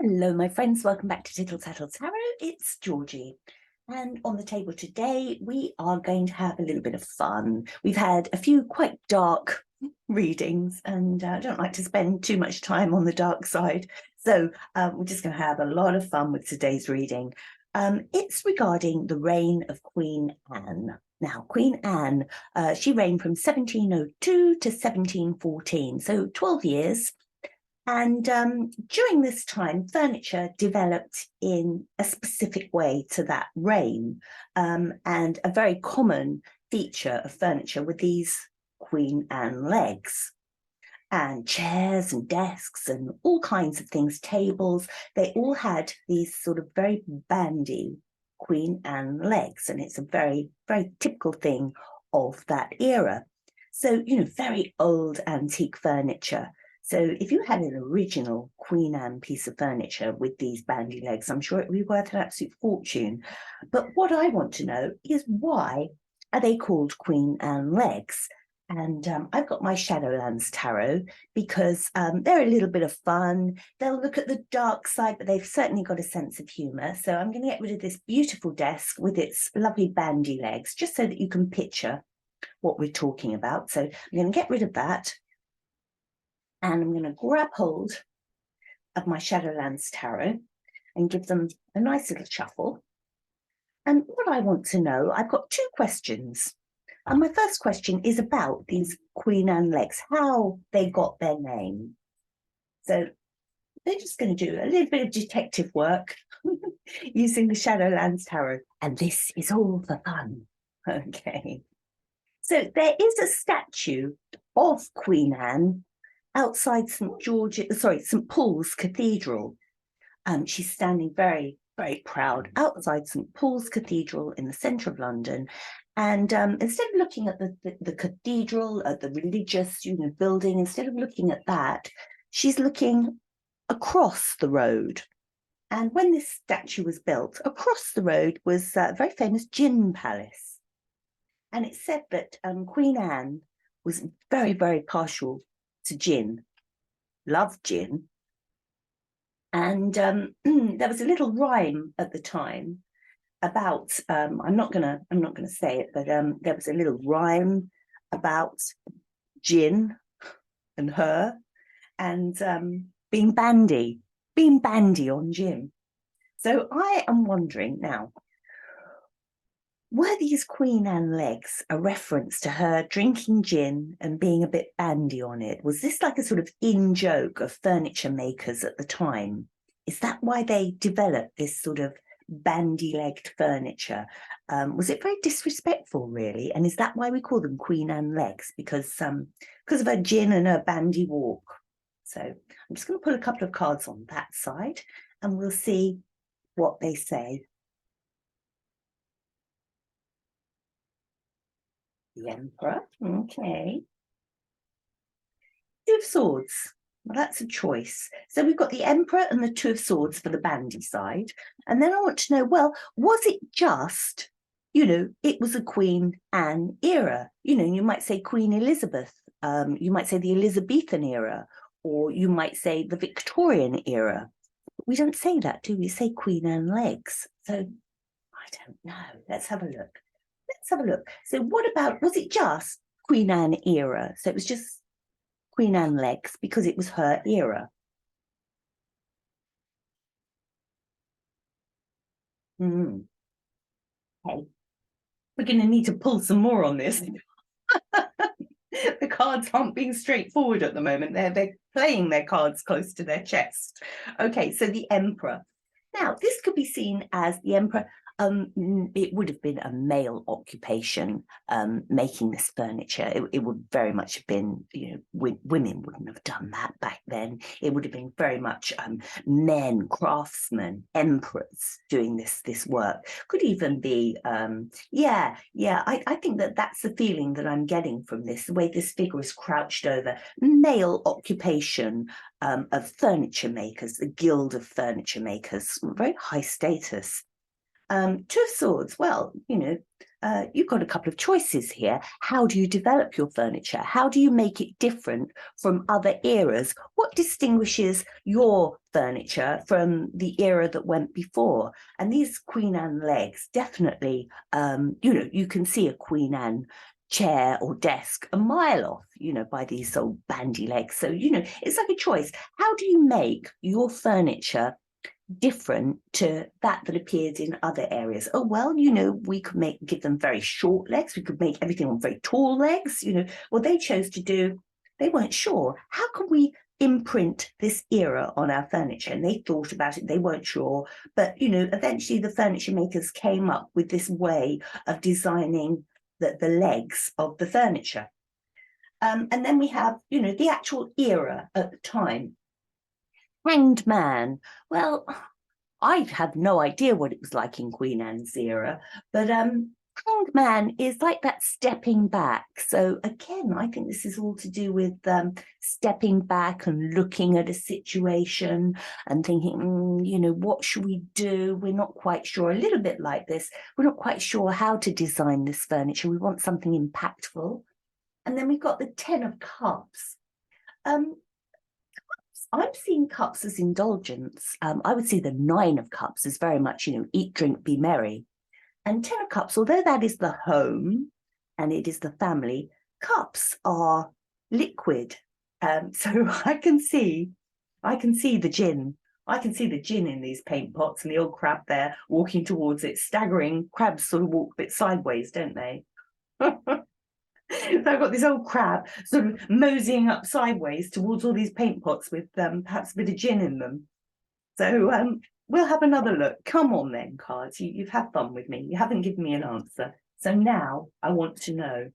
Hello, my friends. Welcome back to Tittle Tattle Tarot. It's Georgie. And on the table today, we are going to have a little bit of fun. We've had a few quite dark readings, and I don't like to spend too much time on the dark side. So we're just going to have a lot of fun with today's reading. It's regarding the reign of Queen Anne. Now, Queen Anne, she reigned from 1702 to 1714, so 12 years. And during this time, furniture developed in a specific way to that reign. And a very common feature of furniture were these Queen Anne legs. And chairs and desks and all kinds of things, tables, they all had these sort of very bandy Queen Anne legs. And it's a very, very typical thing of that era. So, very old antique furniture. So if you had an original Queen Anne piece of furniture with these bandy legs, I'm sure it would be worth an absolute fortune. But what I want to know is, why are they called Queen Anne legs? And I've got my Shadowlands Tarot because they're a little bit of fun. They'll look at the dark side, but they've certainly got a sense of humour. So I'm going to get rid of this beautiful desk with its lovely bandy legs, just so that you can picture what we're talking about. So I'm going to get rid of that. And I'm going to grab hold of my Shadowlands Tarot and give them a nice little shuffle. And what I want to know, I've got two questions. And my first question is about these Queen Anne legs, how they got their name. So they're just going to do a little bit of detective work using the Shadowlands Tarot. And this is all for fun. Okay. So there is a statue of Queen Anne outside St. Paul's Cathedral. She's standing very, very proud outside St. Paul's Cathedral in the centre of London. And instead of looking at the cathedral, at the religious, building, instead of looking at that, she's looking across the road. And when this statue was built, across the road was a very famous gin palace. And it's said that Queen Anne was very, very partial to gin, loved gin. And there was a little rhyme at the time about, I'm not gonna say it, but there was a little rhyme about gin and her and being bandy on gin. So I am wondering now, were these Queen Anne legs a reference to her drinking gin and being a bit bandy on it? Was this like a sort of in-joke of furniture makers at the time? Is that why they developed this sort of bandy-legged furniture? Was it very disrespectful, really? And is that why we call them Queen Anne legs? Because of her gin and her bandy walk. So I'm just going to pull a couple of cards on that side and we'll see what they say. The Emperor, okay. Two of Swords, well, that's a choice. So we've got the Emperor and the Two of Swords for the bandy side. And then I want to know, well, was it just, it was a Queen Anne era? You might say Queen Elizabeth, you might say the Elizabethan era, or you might say the Victorian era. But we don't say that, do we? We say Queen Anne legs. So I don't know. Let's have a look. So what about, was it just Queen Anne era? So it was just Queen Anne legs because it was her era. Okay. We're going to need to pull some more on this. The cards aren't being straightforward at the moment. They're playing their cards close to their chest. Okay, so the Emperor. Now, this could be seen as the Emperor. It would have been a male occupation, making this furniture. It would very much have been, women wouldn't have done that back then. It would have been very much men, craftsmen, emperors doing this work. Could even be, I think that's the feeling that I'm getting from this, the way this figure is crouched over. Male occupation of furniture makers, the Guild of Furniture Makers, very high status. Two of Swords, well, you've got a couple of choices here. How do you develop your furniture? How do you make it different from other eras? What distinguishes your furniture from the era that went before? And these Queen Anne legs, definitely, you can see a Queen Anne chair or desk a mile off, by these old bandy legs. So, it's like a choice. How do you make your furniture different to that appears in other areas? Oh, well, we could give them very short legs. We could make everything on very tall legs. What they chose to do, they weren't sure. How can we imprint this era on our furniture? And they thought about it. They weren't sure. But, eventually the furniture makers came up with this way of designing the legs of the furniture. And then we have, the actual era at the time. Hanged Man. Well, I have no idea what it was like in Queen Anne's era, but Hanged Man is like that stepping back. So again, I think this is all to do with stepping back and looking at a situation and thinking, what should we do? We're not quite sure. A little bit like this. We're not quite sure how to design this furniture. We want something impactful. And then we've got the 10 of Cups. I'm seeing cups as indulgence. I would see the 9 of Cups as very much, eat, drink, be merry. And 10 of Cups, although that is the home and it is the family, cups are liquid. So I can see the gin. I can see the gin in these paint pots and the old crab there walking towards it, staggering. Crabs sort of walk a bit sideways, don't they? So I've got this old crab sort of moseying up sideways towards all these paint pots with perhaps a bit of gin in them. So we'll have another look. Come on then, cards. You've had fun with me. You haven't given me an answer. So now I want to know.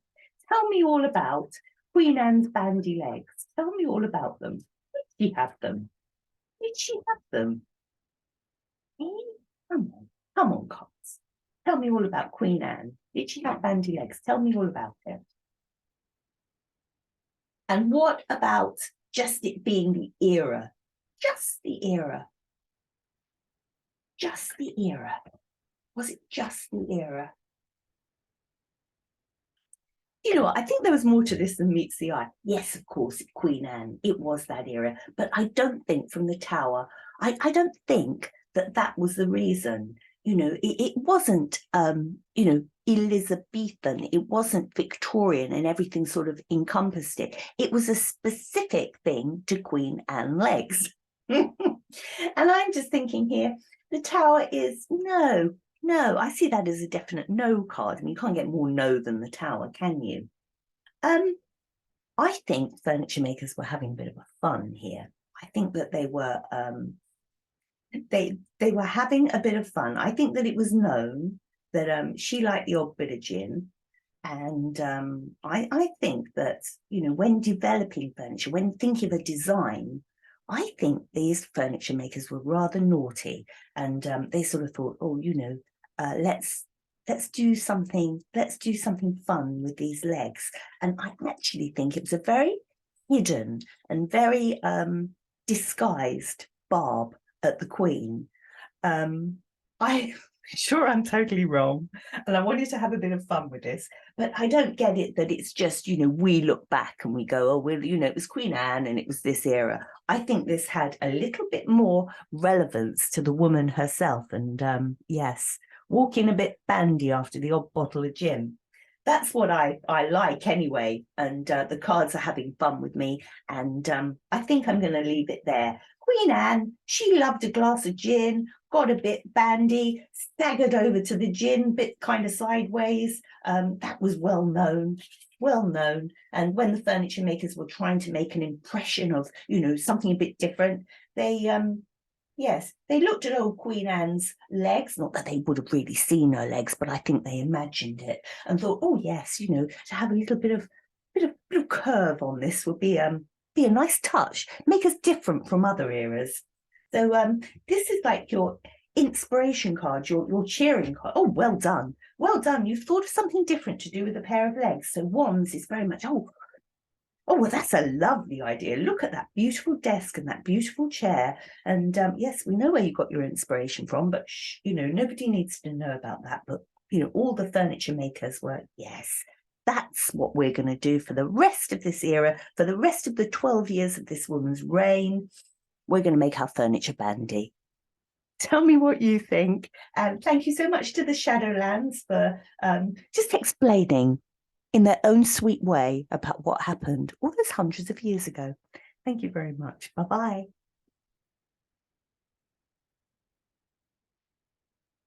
Tell me all about Queen Anne's bandy legs. Tell me all about them. Did she have them? Did she have them? Come on, cards. Tell me all about Queen Anne. Did she have bandy legs? Tell me all about it. And what about just it being the era? Just the era. Just the era. Was it just the era? You know what? I think there was more to this than meets the eye. Yes, of course, Queen Anne. It was that era. But I don't think from the Tower, I don't think that was the reason. It wasn't, Elizabethan. It wasn't Victorian and everything sort of encompassed it. It was a specific thing to Queen Anne legs. And I'm just thinking here, the Tower is no, I see that as a definite no card. I mean, you can't get more no than the Tower, can you? I think furniture makers were having a bit of a fun here. I think that they were they were having a bit of fun. I think that it was known that she liked the odd bit of gin. And I think that, when developing furniture, when thinking of a design, I think these furniture makers were rather naughty. And they sort of thought, oh, let's do something fun with these legs. And I actually think it was a very hidden and very disguised barb at the Queen. I'm sure I'm totally wrong, and I wanted to have a bit of fun with this, but I don't get it that it's just, we look back and we go, oh, well, it was Queen Anne and it was this era. I think this had a little bit more relevance to the woman herself, and yes, walking a bit bandy after the odd bottle of gin. That's what I like anyway, and the cards are having fun with me, and I think I'm going to leave it there. Queen Anne, she loved a glass of gin, got a bit bandy, staggered over to the gin, bit kind of sideways. That was well known. And when the furniture makers were trying to make an impression of, something a bit different, they looked at old Queen Anne's legs, not that they would have really seen her legs, but I think they imagined it and thought, oh yes, to have a little bit of curve on this would be a nice touch, make us different from other eras. So this is like your inspiration card, your cheering card. Oh, well done. You've thought of something different to do with a pair of legs. So wands is very much, oh, well, that's a lovely idea. Look at that beautiful desk and that beautiful chair. And yes, we know where you got your inspiration from, but nobody needs to know about that. But all the furniture makers were, yes, that's what we're going to do for the rest of this era, for the rest of the 12 years of this woman's reign. We're going to make our furniture bandy. Tell me what you think. And thank you so much to the Shadowlands for just explaining in their own sweet way about what happened all those hundreds of years ago. Thank you very much. Bye-bye.